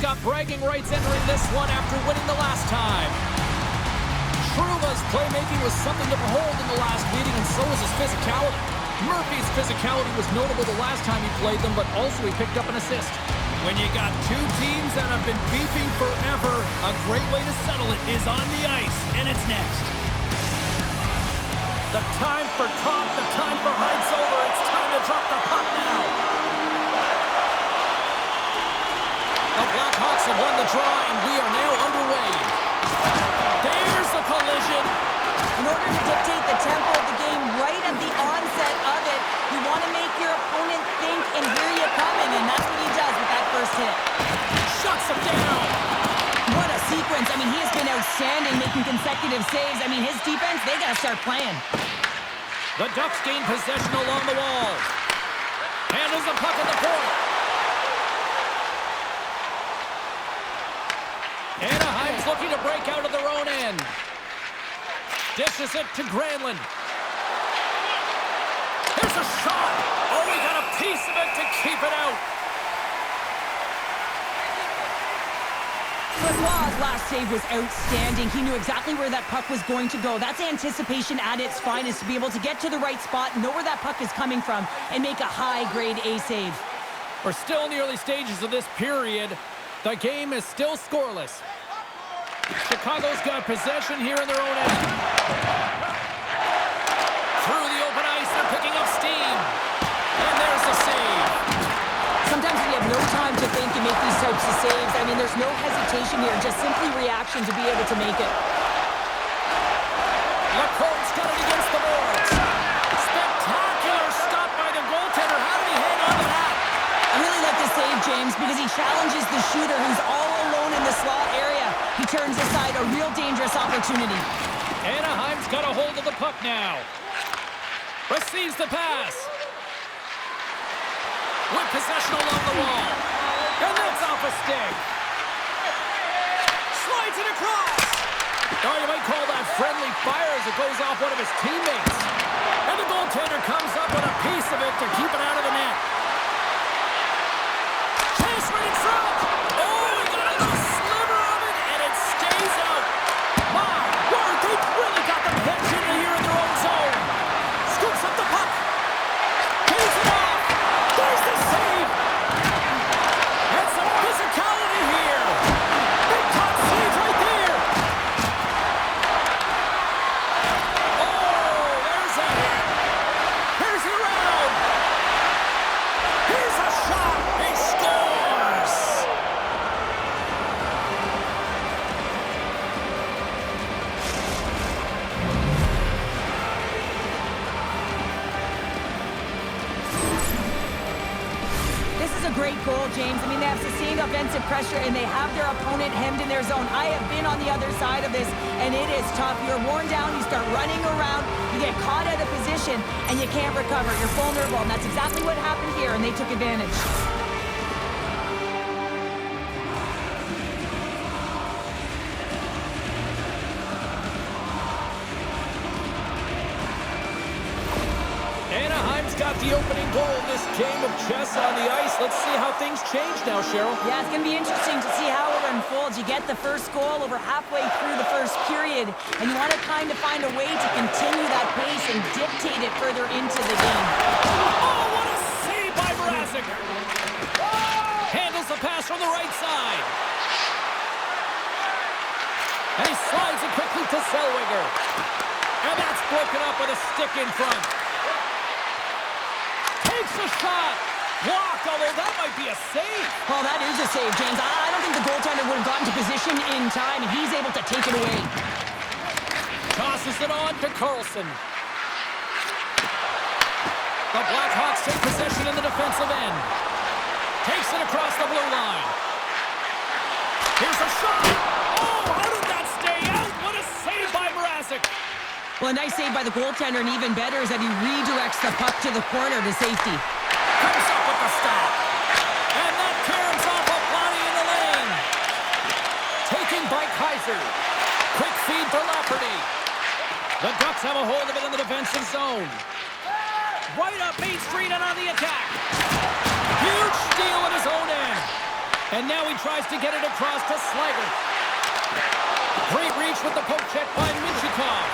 got bragging rights entering this one after winning the last time. Truba's playmaking was something to behold in the last meeting, and so was his physicality. Murphy's physicality was notable the last time he played them, but also he picked up an assist. When you got two teams that have been beefing forever, a great way to settle it is on the ice, and it's next. The time for talk, the time for heights over. It's time to drop the puck now. The Blackhawks have won the draw, and we are now underway. There's a collision. In order to dictate the tempo of the game right at the onset of it, you want to make your opponent think and hear you coming, and that's what he does with that first hit. Shuts him down. What a sequence. I mean, he has been outstanding making consecutive saves. I mean, his defense, they got to start playing. The Ducks gain possession along the wall. Handles the puck at the point. Anaheim's looking to break out of their own end. Dishes it to Granlund. Here's a shot. Oh, he got a piece of it to keep it out. Francois' last save was outstanding. He knew exactly where that puck was going to go. That's anticipation at its finest, to be able to get to the right spot, know where that puck is coming from, and make a high-grade A save. We're still in the early stages of this period. The game is still scoreless. Chicago's got possession here in their own end. Through the open ice, they're picking up steam. And there's the save. Sometimes when you have no time to think and make these types of saves, I mean, there's no hesitation here, just simply reaction to be able to make it. LaCroix's got it against the boards. Spectacular stop by the goaltender. How did he hang on to that? I really like this save, James, because he challenges the shooter who's all alone in the slot area. He turns aside a real dangerous opportunity. Anaheim's got a hold of the puck now. Receives the pass. With possession along the wall. And that's off a stick. Slides it across. Oh, you might call that friendly fire as it goes off one of his teammates. And the goaltender comes up with a piece of it to keep it out of the net. Chase right in front. Oh, he got a little sliver of it, and it stays out. My word, they've really got them hedged in here in their own zone. Scoops up the puck. Pays it off. There's the save. And some physicality here. Big top save right there. Oh, there's a hit. Here's the round. Here's a shot. He scores. This is a great goal, James. I mean, they have sustained offensive pressure, and they have their opponent hemmed in their zone. I have been on the other side of this, and it is tough. You're worn down, you start running around, you get caught out of position, and you can't recover. You're vulnerable, and that's exactly what happened here, and they took advantage. Anaheim's got the opening goal in this game of chess on the ice. Let's see how things change now, Cheryl. Yeah, it's going to be interesting to see how it unfolds. You get the first goal over halfway through the first period, and you want to kind of find a way to continue that pace and dictate it further into the game. Oh, what a save by Mrazek. Handles the pass from the right side. And he slides it quickly to Zellweger. And that's broken up with a stick in front. Takes a shot. Blocked, although that might be a save. Well, that is a save, James. I don't think the goaltender would have gotten to position in time, and he's able to take it away. Tosses it on to Carlson. The Blackhawks take possession in the defensive end. Takes it across the blue line. Here's a shot. Oh, how did that stay out? What a save by Mrazek. Well, a nice save by the goaltender, and even better is that he redirects the puck to the corner to safety. Comes up with the stop. And that caroms off of Lonnie in the lane. Taken by Kaiser. Quick feed for Lafferty. The Ducks have a hold of it in the defensive zone. Right up Main Street and on the attack. Huge steal at his own end. And now he tries to get it across to Slager. Great reach with the poke check by Minchikov.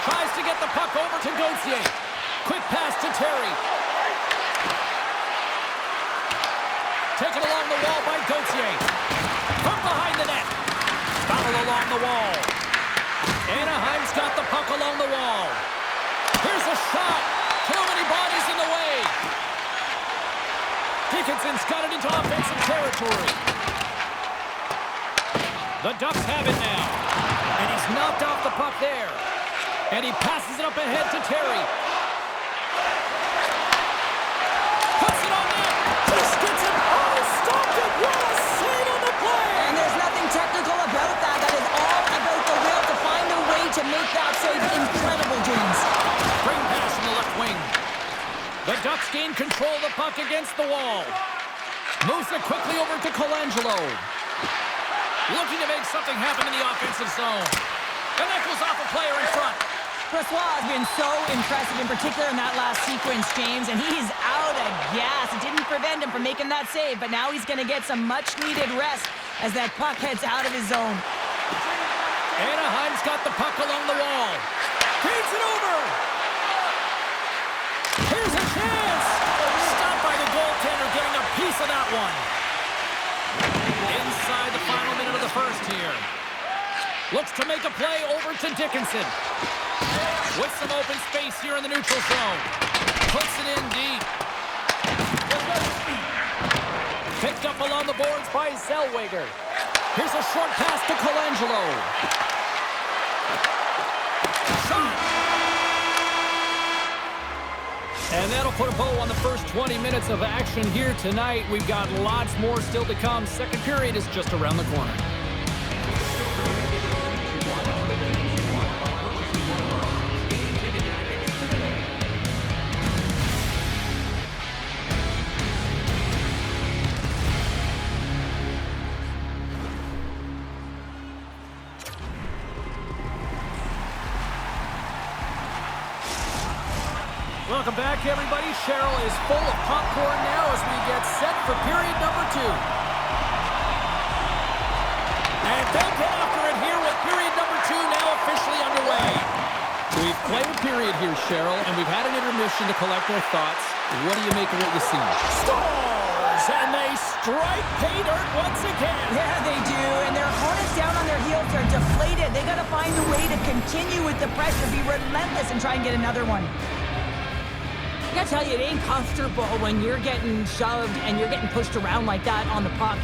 Tries to get the puck over to Gauthier. Quick pass to Terry. Taken along the wall by Gauthier. From behind the net. Foul along the wall. Anaheim's got the puck along the wall. Here's a shot. Too many bodies in the way. Dickinson's got it into offensive territory. The Ducks have it now. And he's knocked off the puck there. And he passes it up ahead to Terry. Puts it on net. Just gets it. Oh, stopped it. What a save on the play. And there's nothing technical about that. That is all about the will to find a way to make that save incredible, James. Great pass from the left wing. The Ducks gain control of the puck against the wall. Moves it quickly over to Colangelo. Looking to make something happen in the offensive zone. And that goes off a player in front. Brossoit has been so impressive, in particular in that last sequence, James, and he's out of gas. It didn't prevent him from making that save, but now he's going to get some much-needed rest as that puck heads out of his zone. Anaheim's got the puck along the wall. Feeds it over. Here's a chance. Stopped by the goaltender, getting a piece of that one. Inside the final minute of the first here. Looks to make a play over to Dickinson. With some open space here in the neutral zone. Puts it in deep. Picked up along the boards by Zellweger. Here's a short pass to Colangelo. Shot! And that'll put a bow on the first 20 minutes of action here tonight. We've got lots more still to come. Second period is just around the corner. Welcome back, everybody. Cheryl is full of popcorn now as we get set for period number 2. And they'll get after it here with period number 2 now officially underway. We've played a period here, Cheryl, and we've had an intermission to collect our thoughts. What do you make of what you see? Scores! And they strike pay dirt once again. Yeah, they do, and their opponents down on their heels are deflated. They got to find a way to continue with the pressure, be relentless, and try and get another one. I gotta tell you, it ain't comfortable when you're getting shoved and you're getting pushed around like that on the puck.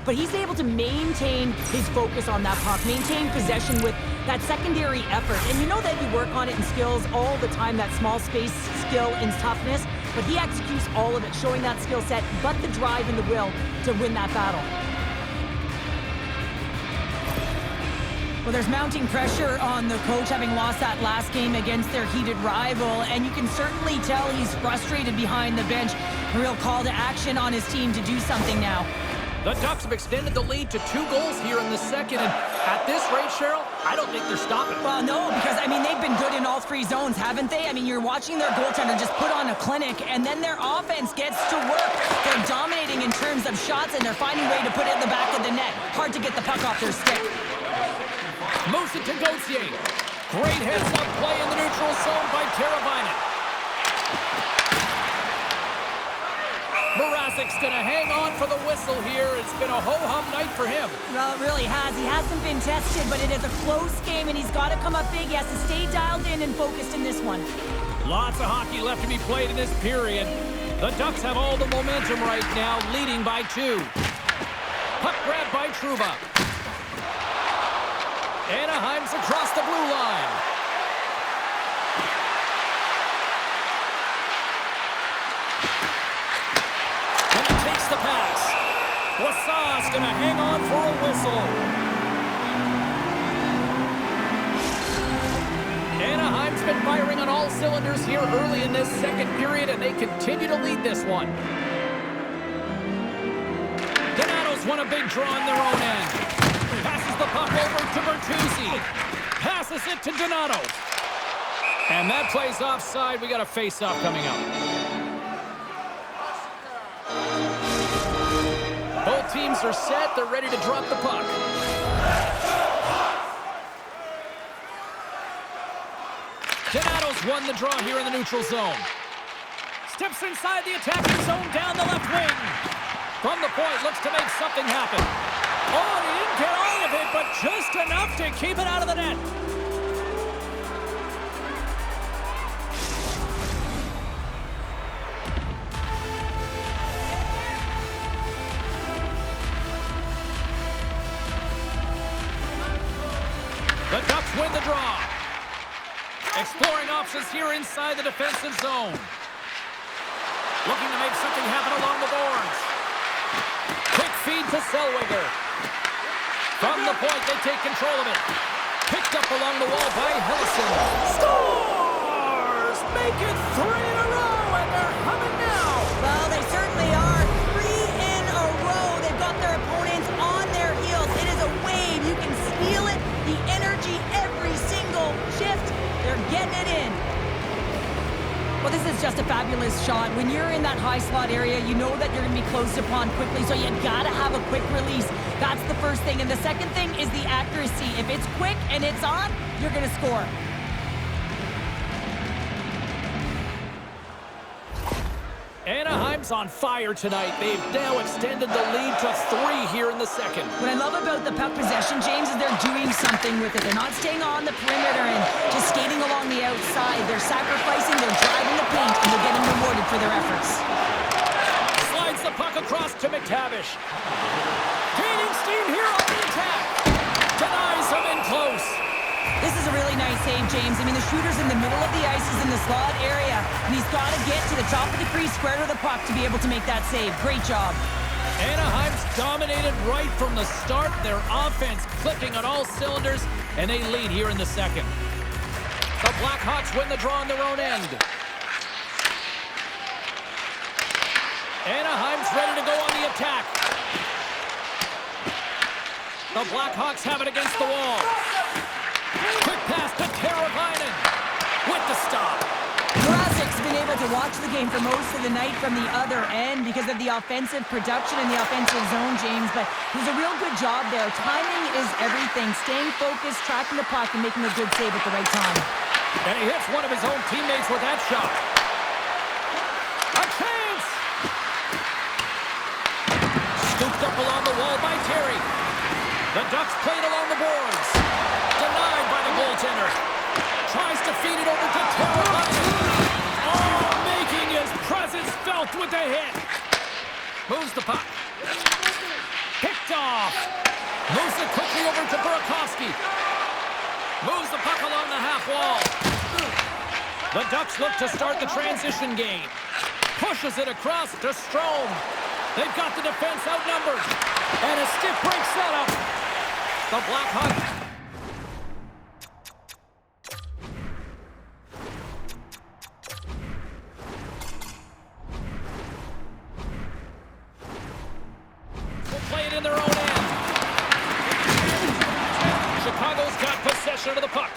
But he's able to maintain his focus on that puck, maintain possession with that secondary effort. And you know that you work on it in skills all the time, that small space skill and toughness. But he executes all of it, showing that skill set, but the drive and the will to win that battle. Well, there's mounting pressure on the coach, having lost that last game against their heated rival, and you can certainly tell he's frustrated behind the bench. A real call to action on his team to do something now. The Ducks have extended the lead to 2 goals here in the second, and at this rate, Cheryl, I don't think they're stopping. Well, no, because, I mean, they've been good in all 3 zones, haven't they? I mean, you're watching their goaltender just put on a clinic, and then their offense gets to work. They're dominating in terms of shots, and they're finding a way to put it in the back of the net. Hard to get the puck off their stick. Moves it to Gauthier. Great heads-up play in the neutral zone by Teravainen. Mrazek's going to hang on for the whistle here. It's been a ho-hum night for him. Well, it really has. He hasn't been tested, but it is a close game, and he's got to come up big. He has to stay dialed in and focused in this one. Lots of hockey left to be played in this period. The Ducks have all the momentum right now, leading by 2. Puck grab by Trouba. Anaheim's across the blue line. And he takes the pass. Wassau's going to hang on for a whistle. Anaheim's been firing on all cylinders here early in this second period, and they continue to lead this one. Donato's won a big draw in their own end. Passes the puck over to Bertuzzi. Passes it to Donato. And that plays offside. We got a face-off coming up. Both teams teams are set. They're ready to drop the puck. Donato's won the draw here in the neutral zone. Steps inside the attacking zone down the left wing. From the point, looks to make something happen. Oh, he didn't get all of it, but just enough to keep it out of the net. The Ducks win the draw. Exploring options here inside the defensive zone. Looking to make something happen along the boards. Quick feed to Zellweger. From the point, they take control of it. Picked up along the wall by Hillison. Scores! Make it 3 in a row, and they're humming now. Well, they certainly are. 3 in a row. They've got their opponents on their heels. It is a wave. You can feel it. The energy every single shift. They're getting it in. Well, this is just a fabulous shot. When you're in that high slot area, you know that you're going to be closed upon quickly, so you got to have a quick release. That's the first thing. And the second thing is the accuracy. If it's quick and it's on, you're going to score. Anaheim's on fire tonight. They've now extended the lead to 3 here in the second. What I love about the puck possession, James, is they're doing something with it. They're not staying on the perimeter and just skating along the outside. They're sacrificing, they're driving the paint, and they're getting rewarded for their efforts. Slides the puck across to McTavish. Gaining steam here on the attack. Denies him in close. This is a really nice save, James. I mean, the shooter's in the middle of the ice, he's in the slot area, and he's got to get to the top of the crease, square to the puck to be able to make that save. Great job. Anaheim's dominated right from the start. Their offense clicking on all cylinders, and they lead here in the second. The Blackhawks win the draw on their own end. Anaheim's ready to go on the attack. The Blackhawks have it against the wall. Quick pass to Teravainen with the stop. Mrazek's been able to watch the game for most of the night from the other end because of the offensive production and the offensive zone, James, but he's a real good job there. Timing is everything. Staying focused, tracking the puck, and making a good save at the right time. And he hits one of his own teammates with that shot. A chance! Scooped up along the wall by Terry. The Ducks played along the boards. Denied by the goaltender. Tries to feed it over to Teravainen. Oh, making his presence felt with the hit. Moves the puck. Picked off. Moves it quickly over to Burakovsky. Moves the puck along the half wall. The Ducks look to start the transition game. Pushes it across to Strome. They've got the defense outnumbered. And a stiff break setup. The Blackhawks. Will play it in their own end. Chicago's got possession of the puck.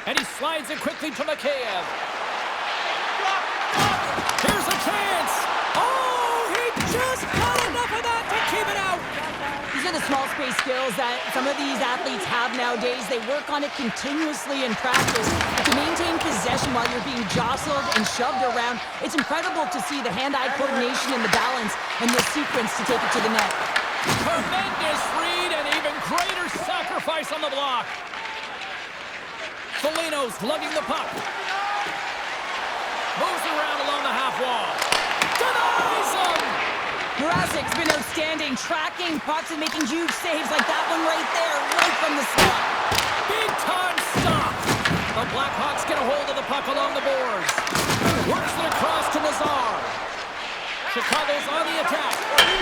And he slides it quickly to Mikheyev. Here's a chance. Oh, he just got enough of that to keep it out. These are the small space skills that some of these athletes have nowadays. They work on it continuously in practice. But to maintain possession while you're being jostled and shoved around, it's incredible to see the hand-eye coordination and the balance and the sequence to take it to the net. Tremendous read and even greater sacrifice on the block. Foligno's lugging the puck. Moves around along the half wall. Denies him! Mrazek's been outstanding, tracking pucks and making huge saves like that one right there, right from the slot. Big time stop. The Blackhawks get a hold of the puck along the boards. Works it across to Lazar. Chicago's on the attack.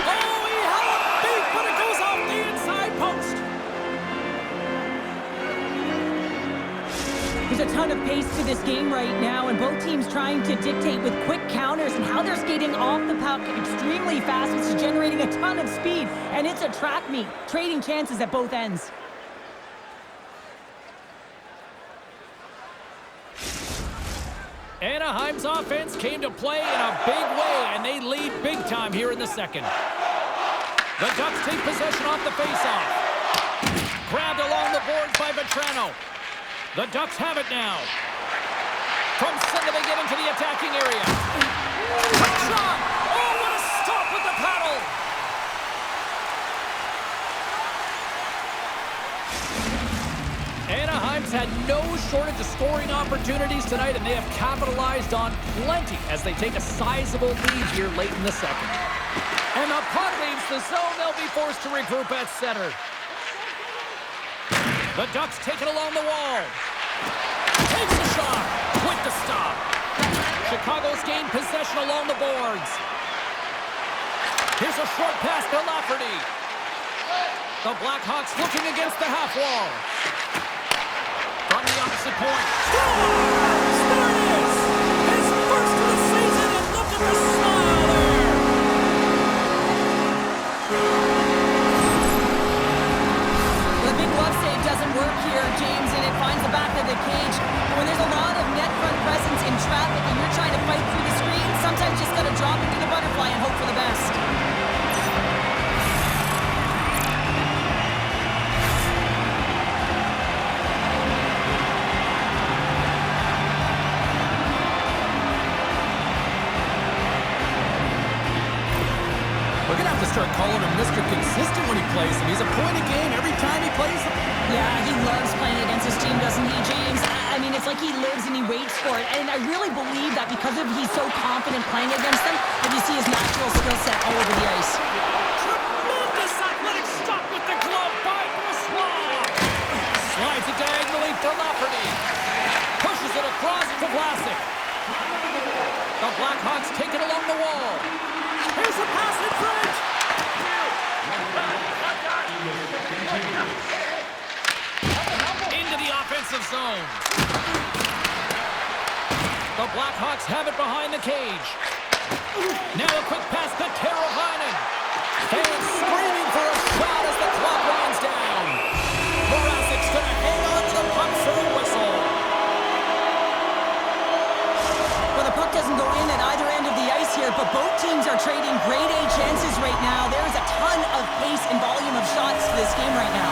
Oh, he had a beat, but it goes off the inside post. There's a ton of pace to this game right now, and both teams trying to dictate with quick counters and how they're skating off the puck extremely fast, which is generating a ton of speed. And it's a track meet, trading chances at both ends. Anaheim's offense came to play in a big way, and they lead big time here in the second. The Ducks take possession off the faceoff. Grabbed along the boards by Vetrano. The Ducks have it now. From center they get into the attacking area. Quick shot! Oh, what a stop with the paddle! Anaheim's had no shortage of scoring opportunities tonight, and they have capitalized on plenty as they take a sizable lead here late in the second. And the puck leaves the zone. They'll be forced to regroup at center. The Ducks take it along the wall. Takes the shot. Quick to stop. Chicago's gained possession along the boards. Here's a short pass to Lafferty. The Blackhawks looking against the half wall. From the opposite point. Scores! There it is! His first of the season, and look at the smile there! The big glove save doesn't work here, James, and it finds the back of the cage. When there's a lot of net front presence in traffic and you're trying to fight through the screen, sometimes you just got to drop into the butterfly and hope for the best. We're going to have to start calling him Mr. Consistent when he plays him. He's a point a game every time he plays him. Yeah, he loves playing against his team, doesn't he, James? I mean, it's like he lives and he waits for it. And I really believe that because of he's so confident playing against them, that you see his natural skill set all over the ice. Tremendous athletic stop with the glove by Brossois! Slides it diagonally to Lafferty. Pushes it across to Vlasic. The Blackhawks take it along the wall. Here's a pass in front! Into the offensive zone. The Blackhawks have it behind the cage. Now a quick pass to Teravainen. Fans screaming for a shot as the clock winds down. Morasic's going to hang on to the puck for a whistle. Well, the puck doesn't go in at either end of the ice here, but both teams are trading grade A chances right now. There's a ton of pace and volume of shots to this game right now.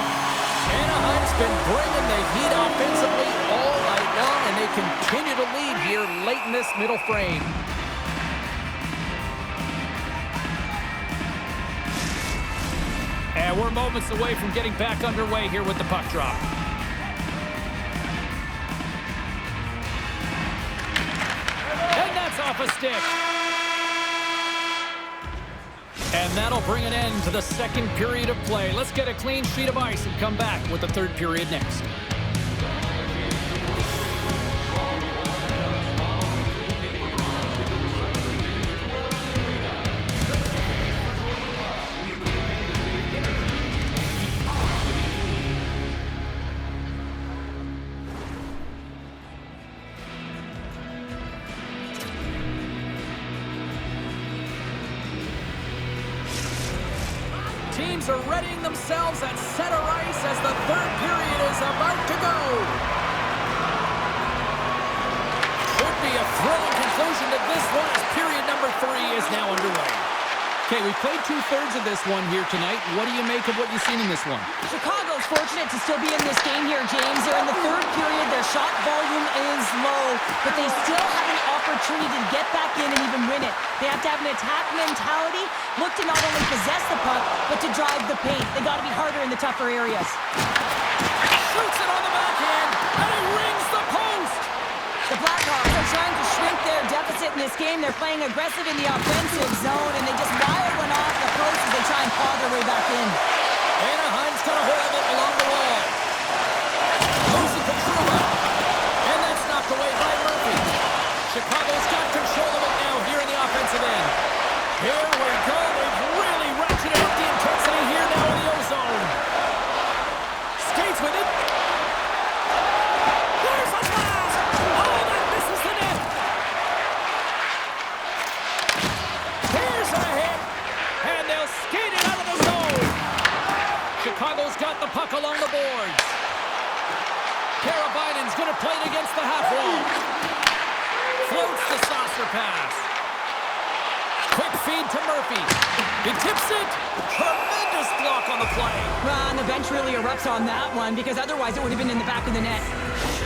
Anaheim's been bringing the heat offensively all night long, and they continue to lead here late in this middle frame. And we're moments away from getting back underway here with the puck drop. And that's off a stick. And that'll bring an end to the second period of play. Let's get a clean sheet of ice and come back with the third period next. Teams are readying themselves at center ice as the third period is about to go. Should be a thrilling conclusion to this one as period number 3 is now underway. Okay, we played 2/3 of this one here tonight. What do you make of what you've seen in this one? Chicago's fortunate to still be in this game here, James. They're in the third period. Their shot volume is low, but they still have an opportunity to get back in and even win it. They have to have an attack mentality, look to not only possess the puck, but to drive the paint. They got to be harder in the tougher areas. Shoots it on the backhand, and he rings the post. The Blackhawks are trying to shrink their deficit in this game. They're playing aggressive in the offensive zone, and they just wire one off the post as they try and claw their way back in. Anaheim's got a hold of it along the wall. Losing control, and that's knocked away by Murphy. Chicago's got control of it now here in the offensive end. Here we go. They've really ratcheted up the intensity here now in the O-zone. Skates with it. Here's a blast! Oh, that misses the net! Here's a hit, and they'll skate it out of the zone. Chicago's got the puck along the boards. Teravainen's going to play it against the half wall. Floats the saucer pass. Quick feed to Murphy. He tips it. Tremendous block on the play. Well, and the bench really erupts on that one because otherwise it would have been in the back of the net.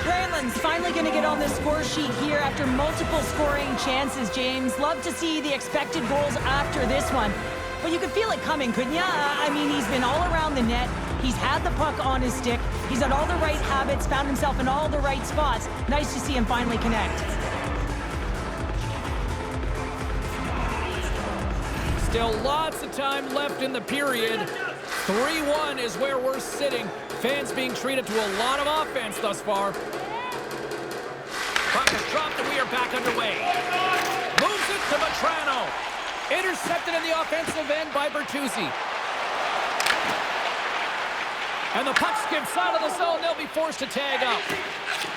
Granlund's finally going to get on the score sheet here after multiple scoring chances, James. Love to see the expected goals after this one. But you could feel it coming, couldn't you? I mean, he's been all around the net. He's had the puck on his stick. He's had all the right habits, found himself in all the right spots. Nice to see him finally connect. Still lots of time left in the period. 3-1 is where we're sitting. Fans being treated to a lot of offense thus far. Puck is dropped and we are back underway. Moves it to Vetrano. Intercepted in the offensive end by Bertuzzi. And the puck skips out of the zone. They'll be forced to tag up.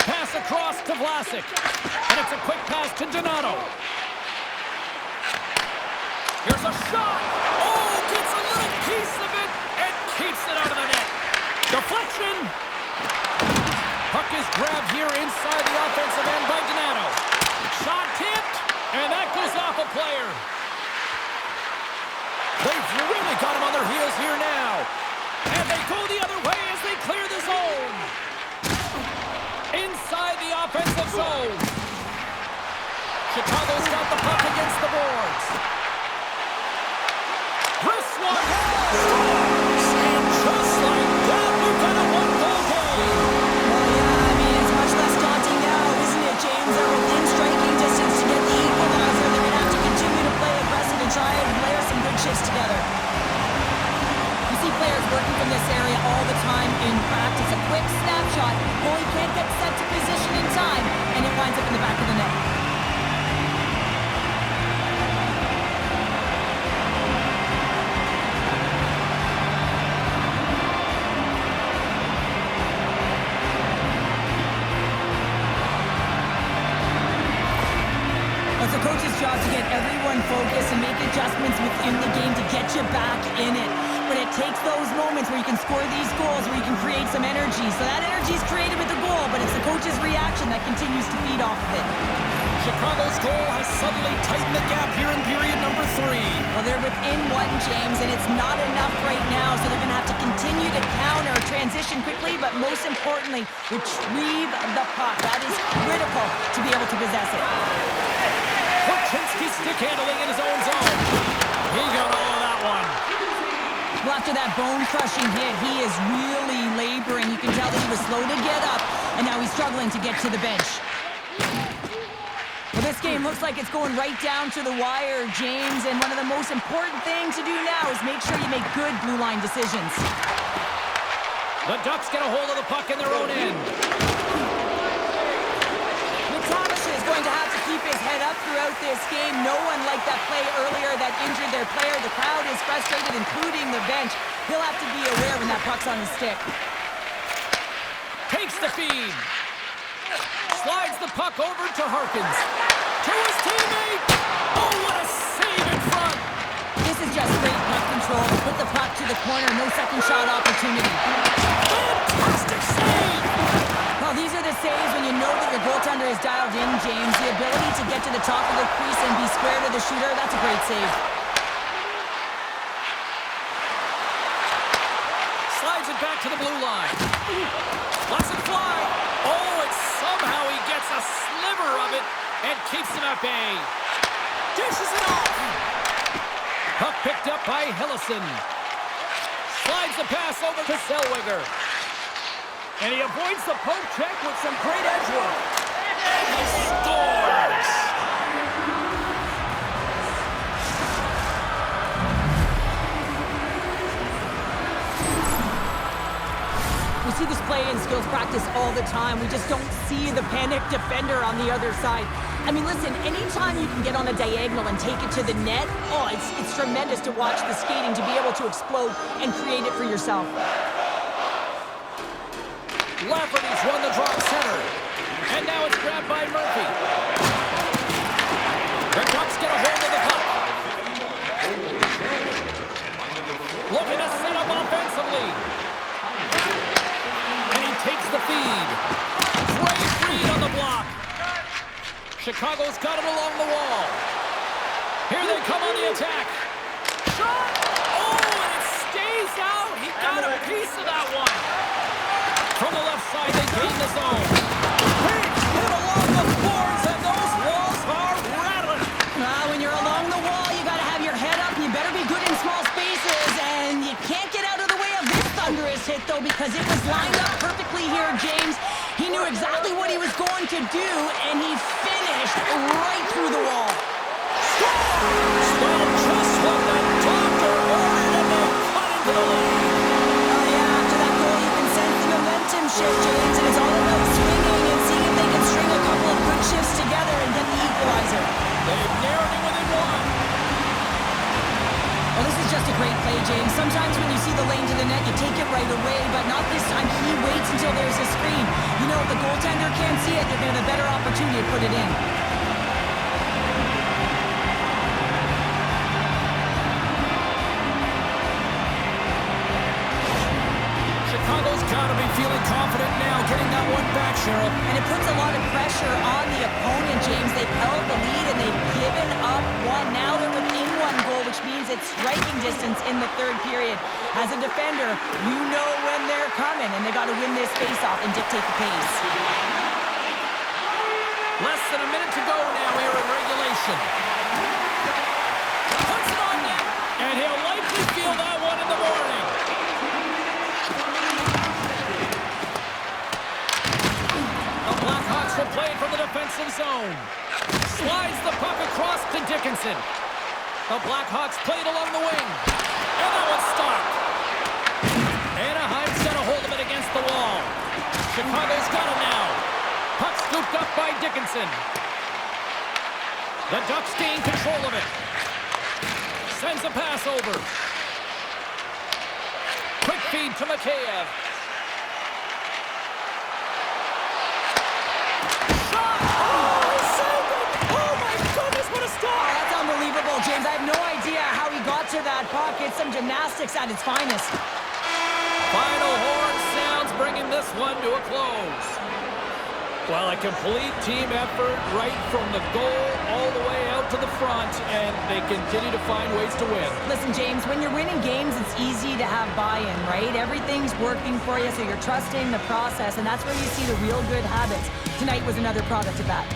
Pass across to Vlasic. And it's a quick pass to Donato. Here's a shot. Oh, gets a little piece of it and keeps it out of the net. Deflection. Puck is grabbed here inside the offensive end by Donato. Shot tipped, and that goes off a player. They've really got him on their heels here now. And they go the other way as they clear the zone. Inside the offensive zone. Chicago's got the puck against the boards. This one scores! And just like that, we've got a one-goal game. Well, yeah, I mean, it's much less daunting now, isn't it, James? They're within striking distance to get the equalizer. They're going to have to continue to play aggressive and try and layer some good shifts together. You see players working from this area all the time in practice. A quick snapshot. Goalie can't get set to position in time, and it winds up in the back of the net. It's the coach's job to get everyone focused and make adjustments within the game to get you back in it. But it takes those moments where you can score these goals, where you can create some energy. So that energy is created with the goal, but it's the coach's reaction that continues to feed off of it. Chicago's goal has suddenly tightened the gap here in period number 3. Well, they're within one, James, and it's not enough right now, so they're going to have to continue to counter, transition quickly, but most importantly, retrieve the puck. That is critical to be able to possess it. Korchinski stick handling in his own zone. He got all of that one. Well, after that bone-crushing hit, he is really laboring. You can tell that he was slow to get up, and now he's struggling to get to the bench. Well, this game looks like it's going right down to the wire, James, and one of the most important things to do now is make sure you make good blue line decisions. The Ducks get a hold of the puck in their own end. Is going to have to keep his head up throughout this game. No one liked that play earlier that injured their player. The crowd is frustrated, including the bench. He'll have to be aware when that puck's on his stick. Takes the feed. Slides the puck over to Harkins. To his teammate. Oh, what a save in front. This is just great puck control. Put the puck to the corner. No second shot opportunity. Fantastic save. Well, these are the saves when you know that your goaltender is dialed in, James. The ability to get to the top of the crease and be square to the shooter, that's a great save. Slides it back to the blue line. Lets it fly. Oh, and somehow he gets a sliver of it and keeps him at bay. Dishes it off. Puck picked up by Hillison. Slides the pass over to Zellweger. And he avoids the poke check with some great edge work. And he scores! We see this play in skills practice all the time. We just don't see the panic defender on the other side. I mean, listen, anytime you can get on a diagonal and take it to the net, oh, it's tremendous to watch the skating, to be able to explode and create it for yourself. Lafferty's won the draw center. And now it's grabbed by Murphy. The Ducks get a hold of the puck. Looking to set up offensively. And he takes the feed. Great read on the block. Chicago's got it along the wall. Here they come on the attack. Shot! Oh, and it stays out. He got a piece of that one. From the left side, they gain the zone. Hit along the boards, and those walls are rattling. When you're along the wall, you got to have your head up. You better be good in small spaces, and you can't get out of the way of this thunderous hit, though, because it was lined up perfectly here, James. He knew exactly what he was going to do, and he finished right through the wall. Well, just what the doctor ordered, and they cut into the lead. After that goal, you can sense the momentum shift, James, and it's all about swinging and seeing if they can string a couple of good shifts together and get the equalizer. They've narrowed it within one. Well, this is just a great play, James. Sometimes when you see the lane to the net, you take it right away, but not this time. He waits until there's a screen. You know, if the goaltender can't see it, they're going to have a better opportunity to put it in. Chicago's got to be feeling confident now, getting that one back, Cheryl. And it puts a lot of pressure on the opponent, James. They've held the lead and they've given up one. Now they're within one goal, which means it's striking distance in the third period. As a defender, you know when they're coming, and they got to win this faceoff and dictate the pace. Less than a minute to go now here in regulation. Puts it on net, and he'll likely feel that one in the morning. The Blackhawks will play it from the defensive zone. Slides the puck across to Dickinson. The Blackhawks play it along the wing. And that one's stopped. Anaheim's got a hold of it against the wall. Chicago's got it now. Puck scooped up by Dickinson. The Ducks gain control of it. Sends a pass over. Quick feed to Mikheyev. Shot! Oh, he saved it! Oh, my goodness, what a Oh, stop! that's unbelievable, James. I have no idea how he got to that puck. It's some gymnastics at its finest. Final horn sounds, bringing this one to a close. Well, a complete team effort right from the goal all the way out to the front, and they continue to find ways to win. Listen, James, when you're winning games, it's easy to have buy-in, right? Everything's working for you, so you're trusting the process, and that's where you see the real good habits. Tonight was another product of that.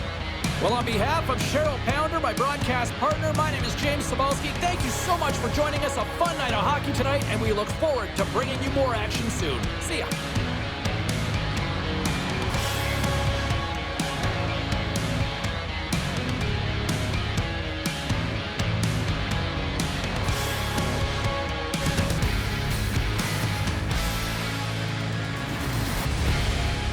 Well, on behalf of Cheryl Pounder, my broadcast partner, my name is James Cebulski. Thank you so much for joining us. A fun night of hockey tonight, and we look forward to bringing you more action soon. See ya.